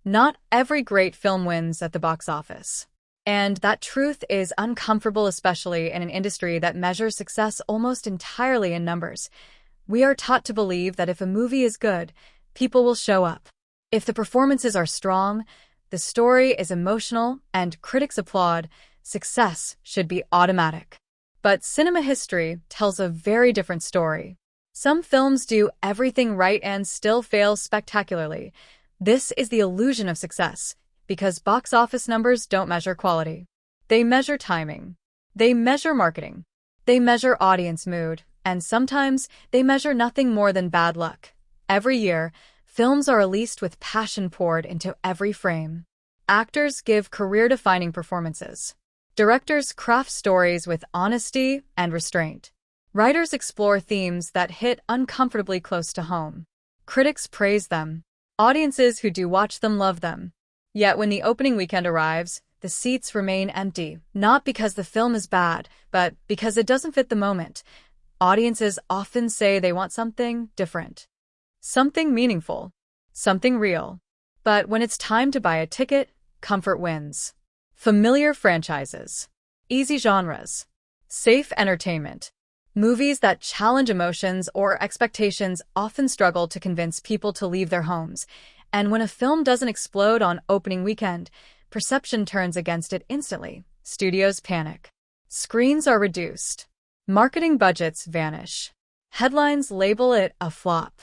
Not every great film wins at the box office. And that truth is uncomfortable, especially in an industry that measures success almost entirely in numbers. We are taught to believe that if a movie is good, people will show up. If the performances are strong, the story is emotional, and critics applaud, success should be automatic. But cinema history tells a very different story. Some films do everything right and still fail spectacularly. This is the illusion of success, because box office numbers don't measure quality. They measure timing. They measure marketing. They measure audience mood, and sometimes they measure nothing more than bad luck. Every year, films are released with passion poured into every frame. Actors give career-defining performances. Directors craft stories with honesty and restraint. Writers explore themes that hit uncomfortably close to home. Critics praise them. Audiences who do watch them love them. Yet when the opening weekend arrives, the seats remain empty, not because the film is bad, but because it doesn't fit the moment. Audiences often say they want something different, something meaningful, something real. But when it's time to buy a ticket, comfort wins. Familiar franchises, easy genres, safe entertainment. Movies that challenge emotions or expectations often struggle to convince people to leave their homes. And when a film doesn't explode on opening weekend, perception turns against it instantly. Studios panic. Screens are reduced. Marketing budgets vanish. Headlines label it a flop.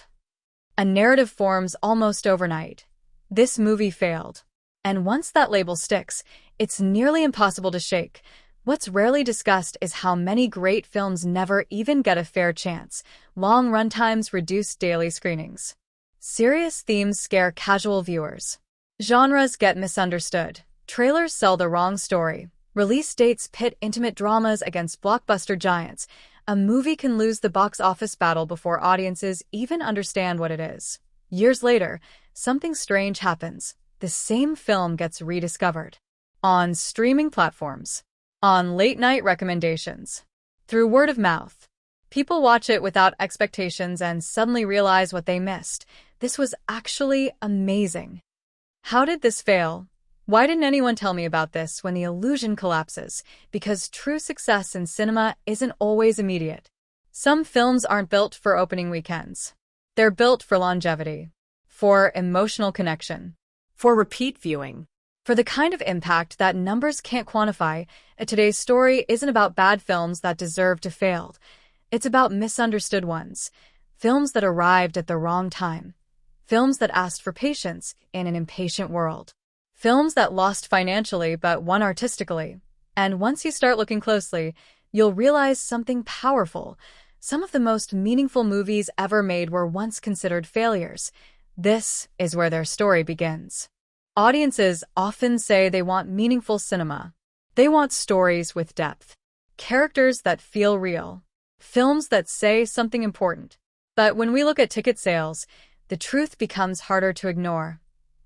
A narrative forms almost overnight. This movie failed. And once that label sticks, it's nearly impossible to shake. What's rarely discussed is how many great films never even get a fair chance. Long runtimes reduce daily screenings. Serious themes scare casual viewers. Genres get misunderstood. Trailers sell the wrong story. Release dates pit intimate dramas against blockbuster giants. A movie can lose the box office battle before audiences even understand what it is. Years later, something strange happens. The same film gets rediscovered. On streaming platforms. On late-night recommendations. Through word of mouth. People watch it without expectations and suddenly realize what they missed. This was actually amazing. How did this fail? Why didn't anyone tell me about this when the illusion collapses? Because true success in cinema isn't always immediate. Some films aren't built for opening weekends. They're built for longevity, for emotional connection, for repeat viewing. For the kind of impact that numbers can't quantify. Today's story isn't about bad films that deserve to fail. It's about misunderstood ones. Films that arrived at the wrong time. Films that asked for patience in an impatient world. Films that lost financially but won artistically. And once you start looking closely, you'll realize something powerful. Some of the most meaningful movies ever made were once considered failures. This is where their story begins. Audiences often say they want meaningful cinema. They want stories with depth, characters that feel real, films that say something important. But when we look at ticket sales, the truth becomes harder to ignore.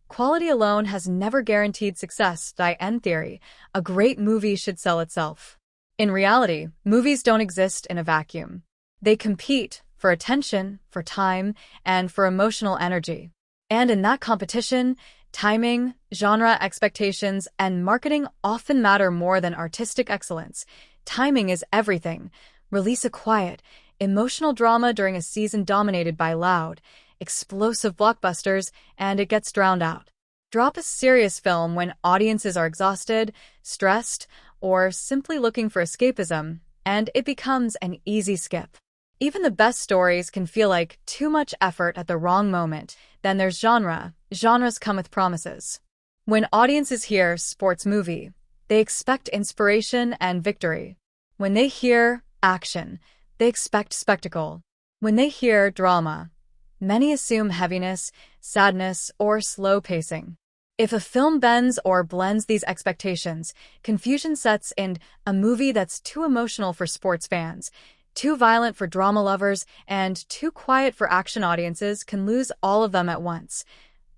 Quality alone has never guaranteed success. In theory, a great movie should sell itself. In reality, movies don't exist in a vacuum. They compete for attention, for time, and for emotional energy. And in that competition, timing, genre expectations, and marketing often matter more than artistic excellence. Timing is everything. Release a quiet, emotional drama during a season dominated by loud, explosive blockbusters, and it gets drowned out. Drop a serious film when audiences are exhausted, stressed, or simply looking for escapism, and it becomes an easy skip. Even the best stories can feel like too much effort at the wrong moment. Then there's genre. Genres come with promises. When audiences hear sports movie, they expect inspiration and victory. When they hear action, they expect spectacle. When they hear drama, many assume heaviness, sadness, or slow pacing. If a film bends or blends these expectations, confusion sets in. A movie that's too emotional for sports fans, too violent for drama lovers, and too quiet for action audiences can lose all of them at once.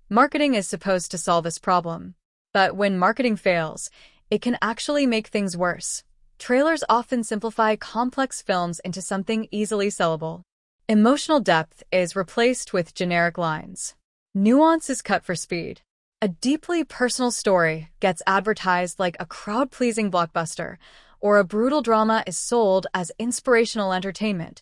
Marketing is supposed to solve this problem. But when marketing fails, it can actually make things worse. Trailers often simplify complex films into something easily sellable. Emotional depth is replaced with generic lines. Nuance is cut for speed. A deeply personal story gets advertised like a crowd-pleasing blockbuster, or a brutal drama is sold as inspirational entertainment.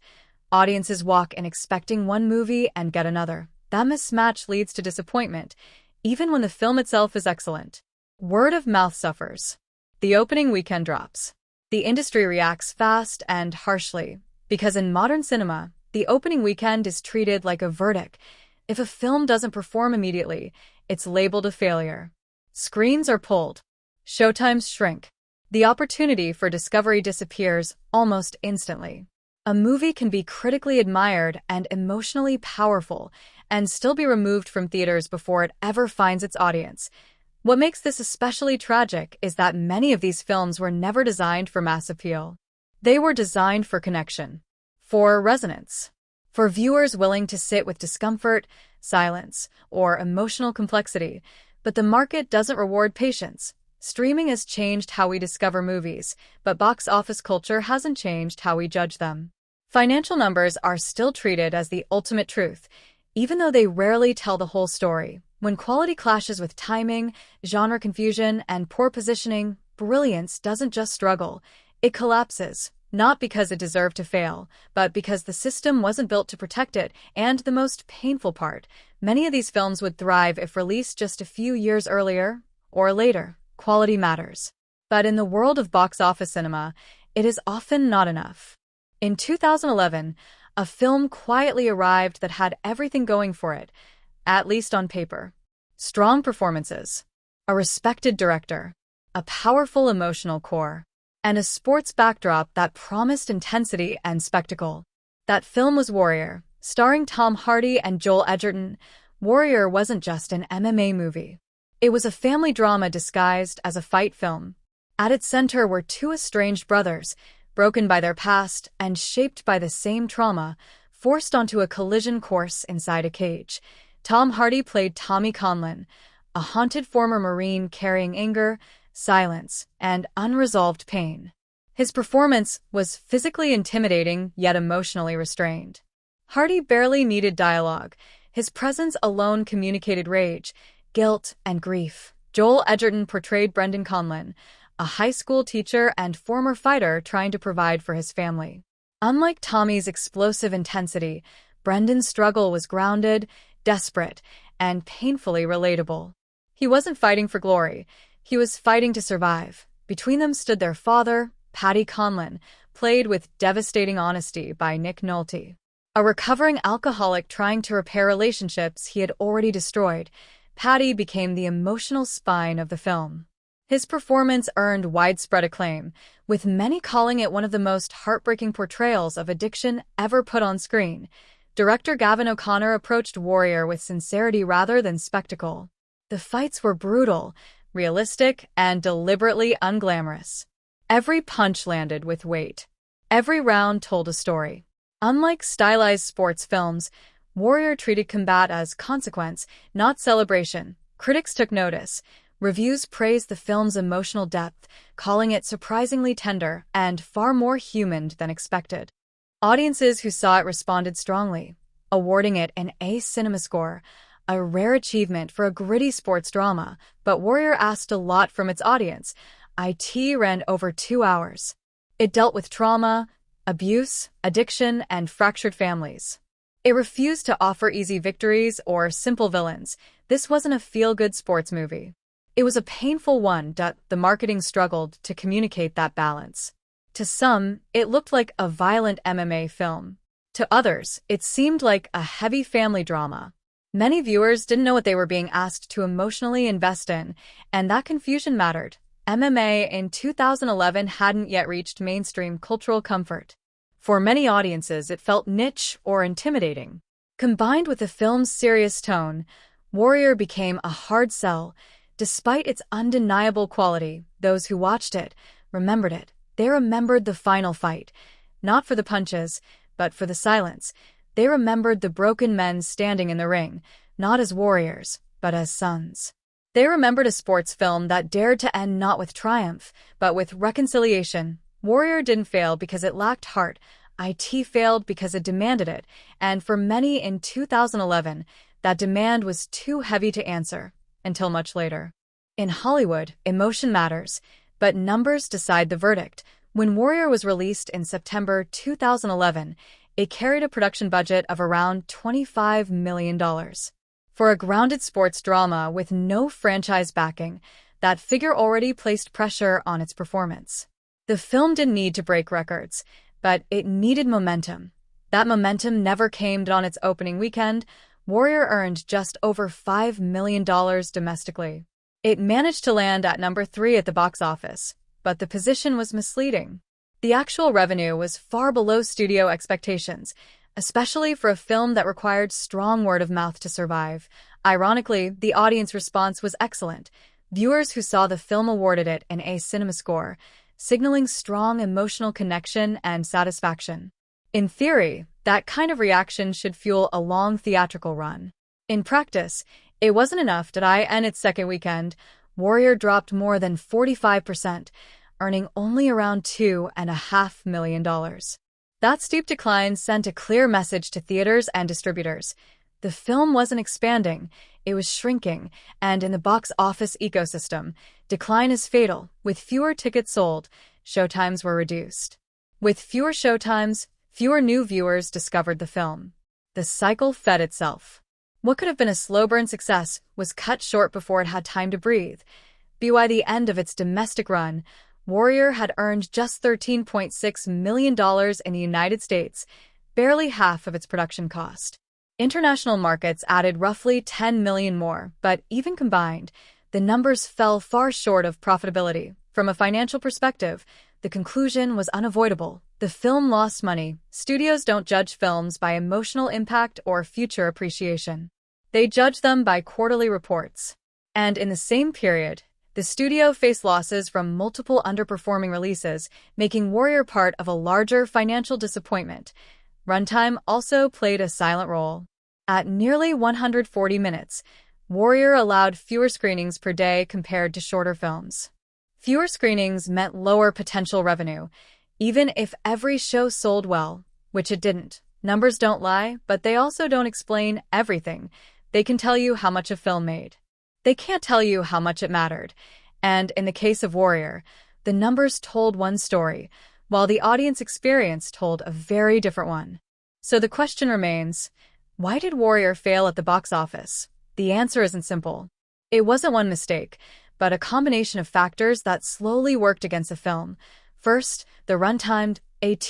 Audiences walk in expecting one movie and get another. That mismatch leads to disappointment, even when the film itself is excellent. Word of mouth suffers. The opening weekend drops. The industry reacts fast and harshly, because in modern cinema, the opening weekend is treated like a verdict. If a film doesn't perform immediately, it's labeled a failure. Screens are pulled. Showtimes shrink. The opportunity for discovery disappears almost instantly. A movie can be critically admired and emotionally powerful and still be removed from theaters before it ever finds its audience. What makes this especially tragic is that many of these films were never designed for mass appeal. They were designed for connection, for resonance, for viewers willing to sit with discomfort, silence, or emotional complexity. But the market doesn't reward patience. Streaming has changed how we discover movies, but box office culture hasn't changed how we judge them. Financial numbers are still treated as the ultimate truth, even though they rarely tell the whole story. When quality clashes with timing, genre confusion, and poor positioning, brilliance doesn't just struggle, it collapses. Not because it deserved to fail, but because the system wasn't built to protect it. And the most painful part, many of these films would thrive if released just a few years earlier or later. Quality matters. But in the world of box office cinema, it is often not enough. In 2011, a film quietly arrived that had everything going for it, at least on paper. Strong performances, a respected director, a powerful emotional core, and a sports backdrop that promised intensity and spectacle. That film was Warrior, starring Tom Hardy and Joel Edgerton. Warrior wasn't just an MMA movie. It was a family drama disguised as a fight film. At its center were two estranged brothers, broken by their past and shaped by the same trauma, forced onto a collision course inside a cage. Tom Hardy played Tommy Conlon, a haunted former Marine carrying anger, silence, and unresolved pain. His performance was physically intimidating yet emotionally restrained. Hardy barely needed dialogue. His presence alone communicated rage, guilt, and grief. Joel Edgerton portrayed Brendan Conlon, a high school teacher and former fighter trying to provide for his family. Unlike Tommy's explosive intensity, Brendan's struggle was grounded, desperate, and painfully relatable. He wasn't fighting for glory. He was fighting to survive. Between them stood their father, Paddy Conlon, played with devastating honesty by Nick Nolte. A recovering alcoholic trying to repair relationships he had already destroyed, Paddy became the emotional spine of the film. His performance earned widespread acclaim, with many calling it one of the most heartbreaking portrayals of addiction ever put on screen. Director Gavin O'Connor approached Warrior with sincerity rather than spectacle. The fights were brutal, realistic, and deliberately unglamorous. Every punch landed with weight. Every round told a story. Unlike stylized sports films, Warrior treated combat as consequence, not celebration. Critics took notice. Reviews praised the film's emotional depth, calling it surprisingly tender and far more human than expected. Audiences who saw it responded strongly, awarding it an A CinemaScore, a rare achievement for a gritty sports drama. But Warrior asked a lot from its audience. It ran over 2 hours. It dealt with trauma, abuse, addiction, and fractured families. It refused to offer easy victories or simple villains. This wasn't a feel-good sports movie. It was a painful one. The marketing struggled to communicate that balance. To some, it looked like a violent MMA film. To others, it seemed like a heavy family drama. Many viewers didn't know what they were being asked to emotionally invest in, and that confusion mattered. MMA in 2011 hadn't yet reached mainstream cultural comfort. For many audiences, it felt niche or intimidating. Combined with the film's serious tone, Warrior became a hard sell. Despite its undeniable quality, those who watched it remembered it. They remembered the final fight, not for the punches, but for the silence. They remembered the broken men standing in the ring, not as warriors, but as sons. They remembered a sports film that dared to end not with triumph, but with reconciliation. Warrior didn't fail because it lacked heart. It failed because it demanded it, and for many in 2011, that demand was too heavy to answer. until much later. In Hollywood, emotion matters, but numbers decide the verdict. When Warrior was released in September 2011, it carried a production budget of around $25 million. For a grounded sports drama with no franchise backing, that figure already placed pressure on its performance. The film didn't need to break records, but it needed momentum. That momentum never came on its opening weekend. Warrior earned just over $5 million domestically. It managed to land at number 3 at the box office, but the position was misleading. The actual revenue was far below studio expectations, especially for a film that required strong word of mouth to survive. Ironically, the audience response was excellent. Viewers who saw the film awarded it an A cinema score, signaling strong emotional connection and satisfaction. In theory, that kind of reaction should fuel a long theatrical run. In practice, it wasn't enough. In its second weekend, Warrior dropped more than 45%, earning only around $2.5 million. That steep decline sent a clear message to theaters and distributors. The film wasn't expanding, it was shrinking, and in the box office ecosystem, decline is fatal. With fewer tickets sold, showtimes were reduced. With fewer showtimes, fewer new viewers discovered the film. The cycle fed itself. What could have been a slow-burn success was cut short before it had time to breathe. By the end of its domestic run, Warrior had earned just $13.6 million in the United States, barely half of its production cost. International markets added roughly $10 million more, but even combined, the numbers fell far short of profitability. From a financial perspective, the conclusion was unavoidable. The film lost money. Studios don't judge films by emotional impact or future appreciation. They judge them by quarterly reports. And in the same period, the studio faced losses from multiple underperforming releases, making Warrior part of a larger financial disappointment. Runtime also played a silent role. At nearly 140 minutes, Warrior allowed fewer screenings per day compared to shorter films. Fewer screenings meant lower potential revenue, even if every show sold well, which it didn't. Numbers don't lie, but they also don't explain everything. They can tell you how much a film made. They can't tell you how much it mattered. And in the case of Warrior, the numbers told one story, while the audience experience told a very different one. So the question remains, why did Warrior fail at the box office? The answer isn't simple. It wasn't one mistake, but a combination of factors that slowly worked against the film. First, the runtime,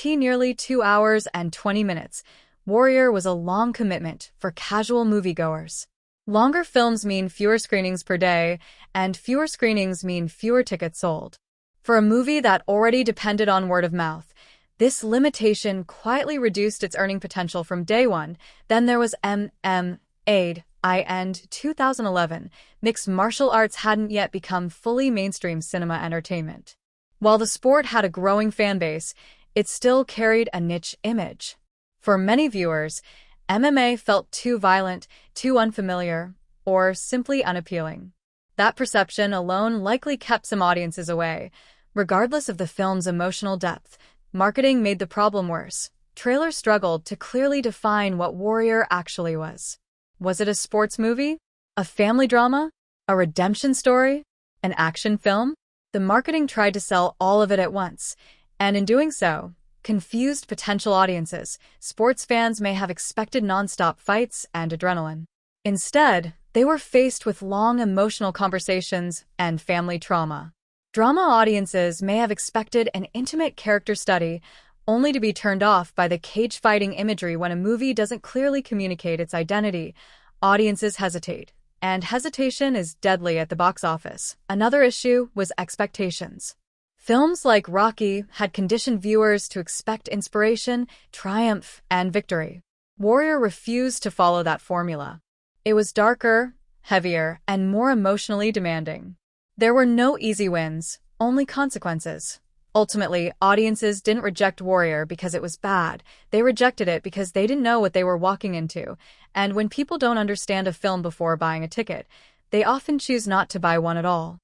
nearly 2 hours and 20 minutes. Warrior was a long commitment for casual moviegoers. Longer films mean fewer screenings per day, and fewer screenings mean fewer tickets sold. For a movie that already depended on word of mouth, this limitation quietly reduced its earning potential from day one. Then there was M.M.A.D. and 2011, mixed martial arts hadn't yet become fully mainstream cinema entertainment. While the sport had a growing fan base, it still carried a niche image. For many viewers, MMA felt too violent, too unfamiliar, or simply unappealing. That perception alone likely kept some audiences away. Regardless of the film's emotional depth, marketing made the problem worse. Trailers struggled to clearly define what Warrior actually was. Was it a sports movie? A family drama? A redemption story? An action film? The marketing tried to sell all of it at once, and in doing so, confused potential audiences. Sports fans may have expected nonstop fights and adrenaline. Instead, they were faced with long emotional conversations and family trauma. Drama audiences may have expected an intimate character study, only to be turned off by the cage-fighting imagery. When a movie doesn't clearly communicate its identity, audiences hesitate, and hesitation is deadly at the box office. Another issue was expectations. Films like Rocky had conditioned viewers to expect inspiration, triumph, and victory. Warrior refused to follow that formula. It was darker, heavier, and more emotionally demanding. There were no easy wins, only consequences. Ultimately, audiences didn't reject Warrior because it was bad. They rejected it because they didn't know what they were walking into. And when people don't understand a film before buying a ticket, they often choose not to buy one at all.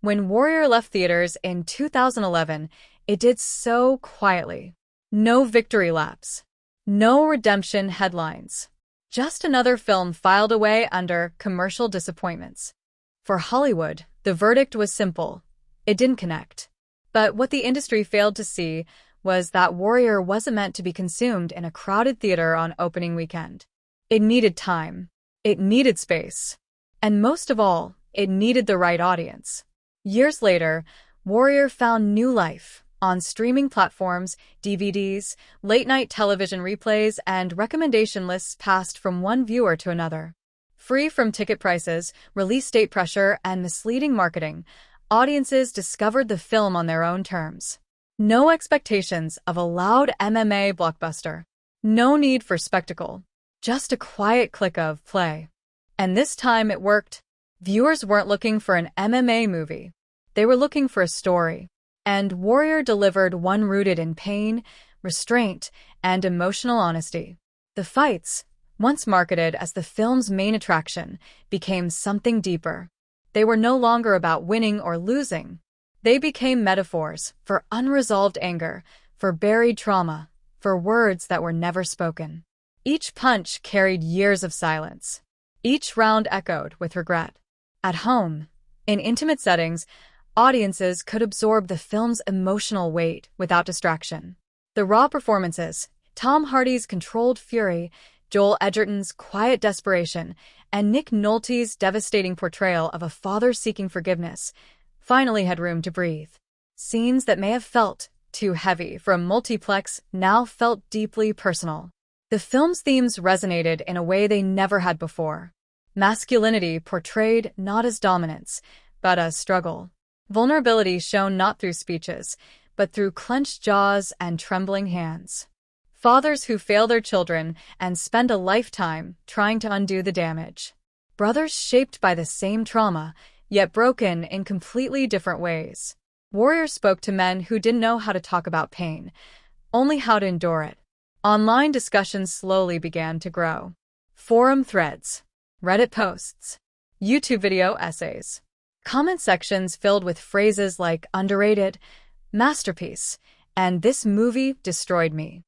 When Warrior left theaters in 2011, it did so quietly. No victory laps. No redemption headlines. Just another film filed away under commercial disappointments. For Hollywood, the verdict was simple. It didn't connect. But what the industry failed to see was that Warrior wasn't meant to be consumed in a crowded theater on opening weekend. It needed time. It needed space. And most of all, it needed the right audience. Years later, Warrior found new life on streaming platforms, DVDs, late-night television replays, and recommendation lists passed from one viewer to another. Free from ticket prices, release date pressure, and misleading marketing, audiences discovered the film on their own terms. No expectations of a loud MMA blockbuster. No need for spectacle. Just a quiet click of play. And this time it worked. Viewers weren't looking for an MMA movie. They were looking for a story. And Warrior delivered one rooted in pain, restraint, and emotional honesty. The fights, once marketed as the film's main attraction, became something deeper. They were no longer about winning or losing. They became metaphors for unresolved anger, for buried trauma, for words that were never spoken. Each punch carried years of silence. Each round echoed with regret. At home, in intimate settings, audiences could absorb the film's emotional weight without distraction. The raw performances, Tom Hardy's controlled fury, Joel Edgerton's quiet desperation, and Nick Nolte's devastating portrayal of a father seeking forgiveness, finally had room to breathe. Scenes that may have felt too heavy for a multiplex now felt deeply personal. The film's themes resonated in a way they never had before. Masculinity portrayed not as dominance, but as struggle. Vulnerability shown not through speeches, but through clenched jaws and trembling hands. Fathers who fail their children and spend a lifetime trying to undo the damage. Brothers shaped by the same trauma, yet broken in completely different ways. Warrior spoke to men who didn't know how to talk about pain, only how to endure it. Online discussions slowly began to grow. Forum threads, Reddit posts, YouTube video essays. Comment sections filled with phrases like underrated, masterpiece, and this movie destroyed me.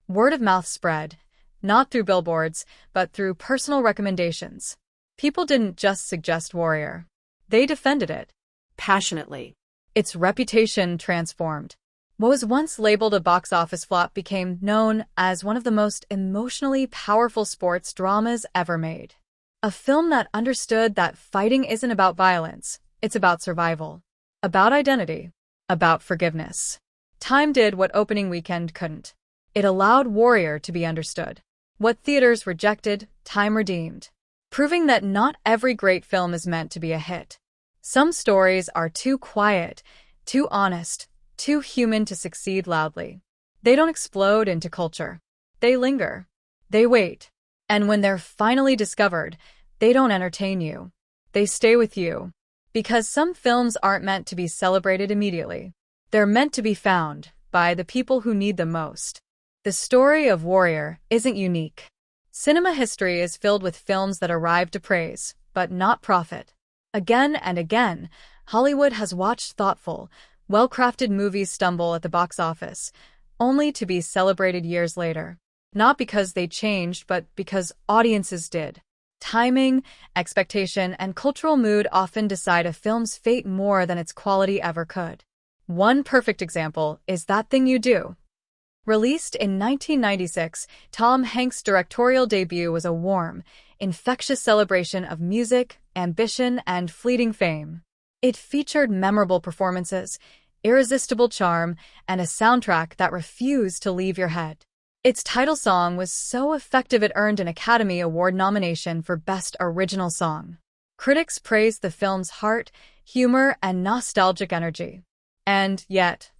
Word of mouth spread, not through billboards, but through personal recommendations. People didn't just suggest Warrior. They defended it. Passionately. Its reputation transformed. What was once labeled a box office flop became known as one of the most emotionally powerful sports dramas ever made. A film that understood that fighting isn't about violence, it's about survival, about identity, about forgiveness. Time did what opening weekend couldn't. It allowed Warrior to be understood. What theaters rejected, time redeemed. Proving that not every great film is meant to be a hit. Some stories are too quiet, too honest, too human to succeed loudly. They don't explode into culture. They linger. They wait. And when they're finally discovered, they don't entertain you. They stay with you. Because some films aren't meant to be celebrated immediately. They're meant to be found by the people who need them most. The story of Warrior isn't unique. Cinema history is filled with films that arrive to praise, but not profit. Again and again, Hollywood has watched thoughtful, well-crafted movies stumble at the box office, only to be celebrated years later. Not because they changed, but because audiences did. Timing, expectation, and cultural mood often decide a film's fate more than its quality ever could. One perfect example is That Thing You Do. Released in 1996, Tom Hanks' directorial debut was a warm, infectious celebration of music, ambition, and fleeting fame. It featured memorable performances, irresistible charm, and a soundtrack that refused to leave your head. Its title song was so effective it earned an Academy Award nomination for Best Original Song. Critics praised the film's heart, humor, and nostalgic energy. And yet,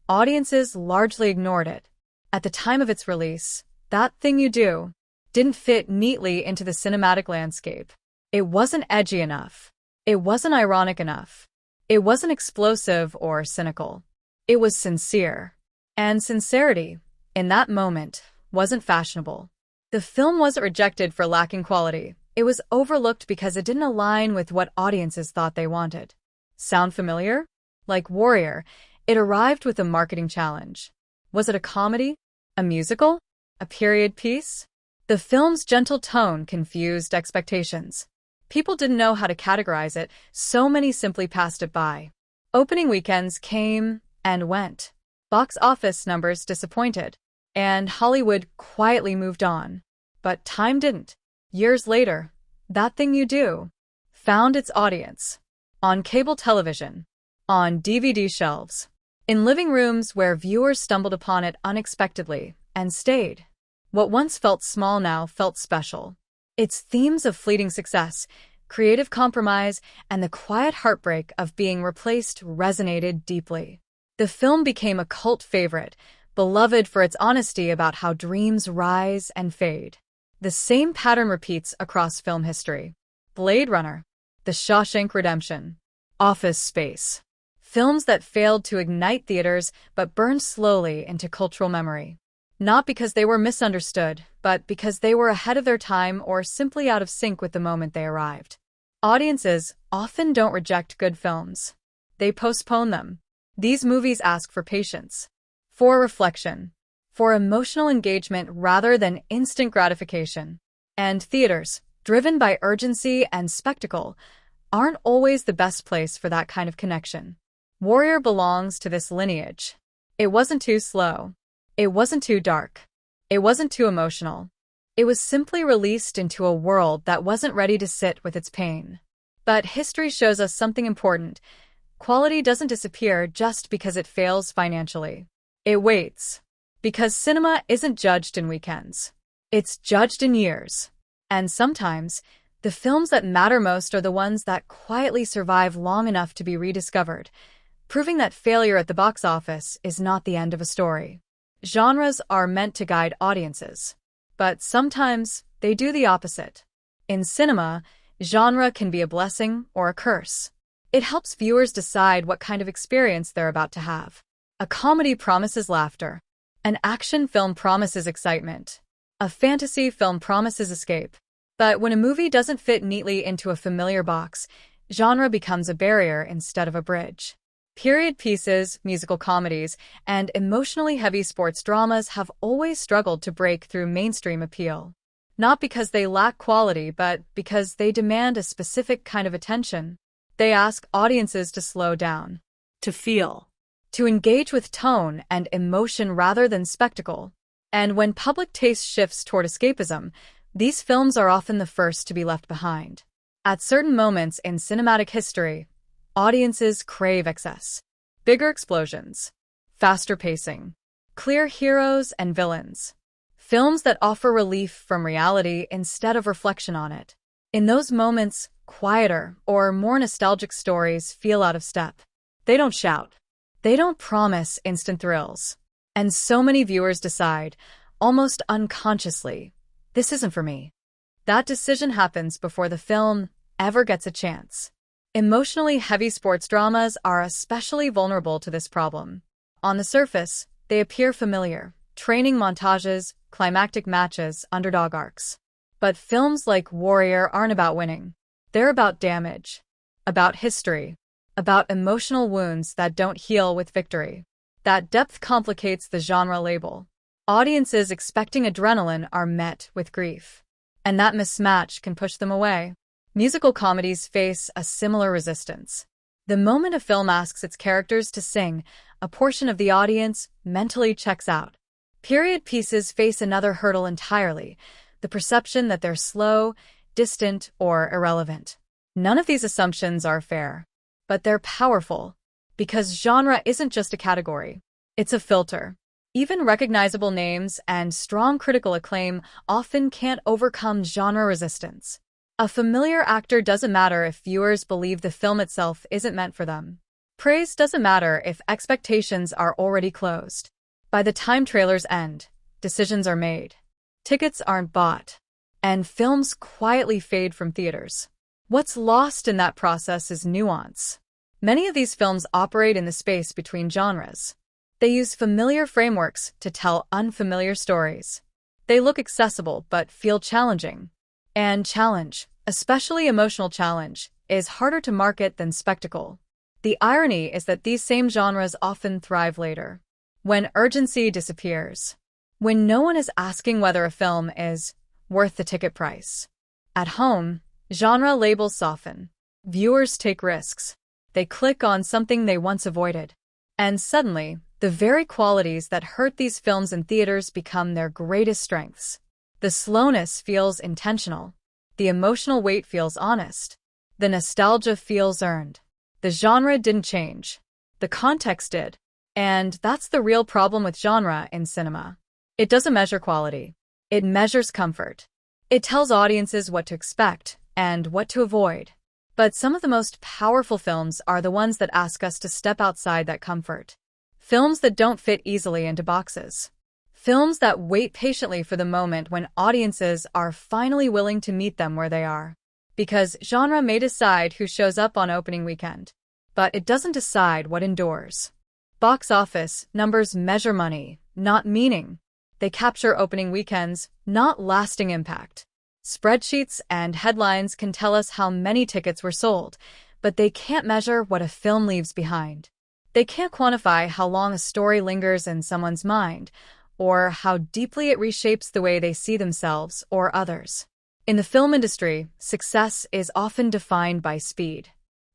audiences largely ignored it. At the time of its release, That Thing You Do didn't fit neatly into the cinematic landscape. It wasn't edgy enough. It wasn't ironic enough. It wasn't explosive or cynical. It was sincere. And sincerity, in that moment, wasn't fashionable. The film wasn't rejected for lacking quality. It was overlooked because it didn't align with what audiences thought they wanted. Sound familiar? Like Warrior, it arrived with a marketing challenge. Was it a comedy? A musical? A period piece? The film's gentle tone confused expectations. People didn't know how to categorize it, so many simply passed it by. Opening weekends came and went. Box office numbers disappointed, and Hollywood quietly moved on. But time didn't. Years later, That Thing You Do found its audience. On cable television, on DVD shelves, in living rooms where viewers stumbled upon it unexpectedly and stayed. What once felt small now felt special. Its themes of fleeting success, creative compromise, and the quiet heartbreak of being replaced resonated deeply. The film became a cult favorite, beloved for its honesty about how dreams rise and fade. The same pattern repeats across film history. Blade Runner, The Shawshank Redemption, Office Space. Films that failed to ignite theaters but burned slowly into cultural memory. Not because they were misunderstood, but because they were ahead of their time or simply out of sync with the moment they arrived. Audiences often don't reject good films. They postpone them. These movies ask for patience, for reflection, for emotional engagement rather than instant gratification. And theaters, driven by urgency and spectacle, aren't always the best place for that kind of connection. Warrior belongs to this lineage. It wasn't too slow. It wasn't too dark. It wasn't too emotional. It was simply released into a world that wasn't ready to sit with its pain. But history shows us something important. Quality doesn't disappear just because it fails financially. It waits. Because cinema isn't judged in weekends. It's judged in years. And sometimes, the films that matter most are the ones that quietly survive long enough to be rediscovered, proving that failure at the box office is not the end of a story. Genres are meant to guide audiences, but sometimes they do the opposite. In cinema, genre can be a blessing or a curse. It helps viewers decide what kind of experience they're about to have. A comedy promises laughter. An action film promises excitement. A fantasy film promises escape. But when a movie doesn't fit neatly into a familiar box, genre becomes a barrier instead of a bridge. Period pieces, musical comedies, and emotionally heavy sports dramas have always struggled to break through mainstream appeal. Not because they lack quality, but because they demand a specific kind of attention. They ask audiences to slow down, To feel. to engage with tone and emotion rather than spectacle. And when public taste shifts toward escapism, these films are often the first to be left behind. At certain moments in cinematic history, audiences crave excess. Bigger explosions, faster pacing, clear heroes and villains. Films that offer relief from reality instead of reflection on it. In those moments, quieter or more nostalgic stories feel out of step. They don't shout. They don't promise instant thrills. And so many viewers decide, almost unconsciously, this isn't for me. That decision happens before the film ever gets a chance. Emotionally heavy sports dramas are especially vulnerable to this problem. On the surface, they appear familiar: training montages, climactic matches, underdog arcs. But films like Warrior aren't about winning. They're about damage, about history, about emotional wounds that don't heal with victory. That depth complicates the genre label. Audiences expecting adrenaline are met with grief. And that mismatch can push them away. Musical comedies face a similar resistance. The moment a film asks its characters to sing, a portion of the audience mentally checks out. Period pieces face another hurdle entirely: the perception that they're slow, distant, or irrelevant. None of these assumptions are fair, but they're powerful, because genre isn't just a category. It's a filter. Even recognizable names and strong critical acclaim often can't overcome genre resistance. A familiar actor doesn't matter if viewers believe the film itself isn't meant for them. Praise doesn't matter if expectations are already closed. By the time trailers end, decisions are made. Tickets aren't bought. And films quietly fade from theaters. What's lost in that process is nuance. Many of these films operate in the space between genres. They use familiar frameworks to tell unfamiliar stories. They look accessible but feel challenging. And challenge, especially emotional challenge, is harder to market than spectacle. The irony is that these same genres often thrive later, when urgency disappears, when no one is asking whether a film is worth the ticket price. At home, Genre labels soften. Viewers take risks. They click on something they once avoided. And suddenly, the very qualities that hurt these films in theaters become their greatest strengths. The slowness feels intentional. The emotional weight feels honest. The nostalgia feels earned. The genre didn't change. The context did. And that's the real problem with genre in cinema. It doesn't measure quality. It measures comfort. It tells audiences what to expect and what to avoid. But some of the most powerful films are the ones that ask us to step outside that comfort. Films that don't fit easily into boxes. Films that wait patiently for the moment when audiences are finally willing to meet them where they are. Because genre may decide who shows up on opening weekend, but it doesn't decide what endures. Box office numbers measure money, not meaning. They capture opening weekends, not lasting impact. Spreadsheets and headlines can tell us how many tickets were sold, but they can't measure what a film leaves behind. They can't quantify how long a story lingers in someone's mind, or how deeply it reshapes the way they see themselves or others. In the film industry, success is often defined by speed.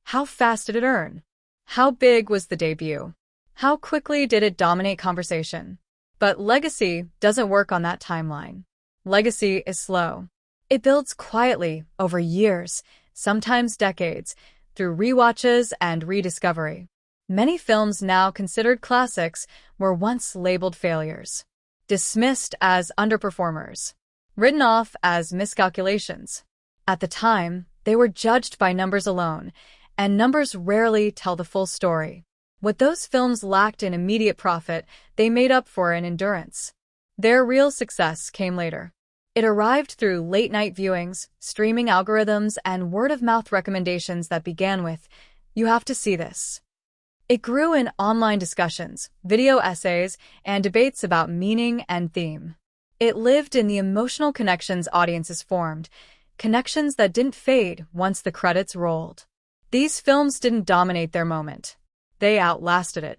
How fast did it earn? How big was the debut? How quickly did it dominate conversation? But legacy doesn't work on that timeline. Legacy is slow. It builds quietly over years, sometimes decades, through rewatches and rediscovery. Many films now considered classics were once labeled failures, dismissed as underperformers, written off as miscalculations. At the time, they were judged by numbers alone, and numbers rarely tell the full story. What those films lacked in immediate profit, they made up for in endurance. Their real success came later. It arrived through late-night viewings, streaming algorithms, and word-of-mouth recommendations that began with, "You have to see this." It grew in online discussions, video essays, and debates about meaning and theme. It lived in the emotional connections audiences formed, connections that didn't fade once the credits rolled. These films didn't dominate their moment. They outlasted it.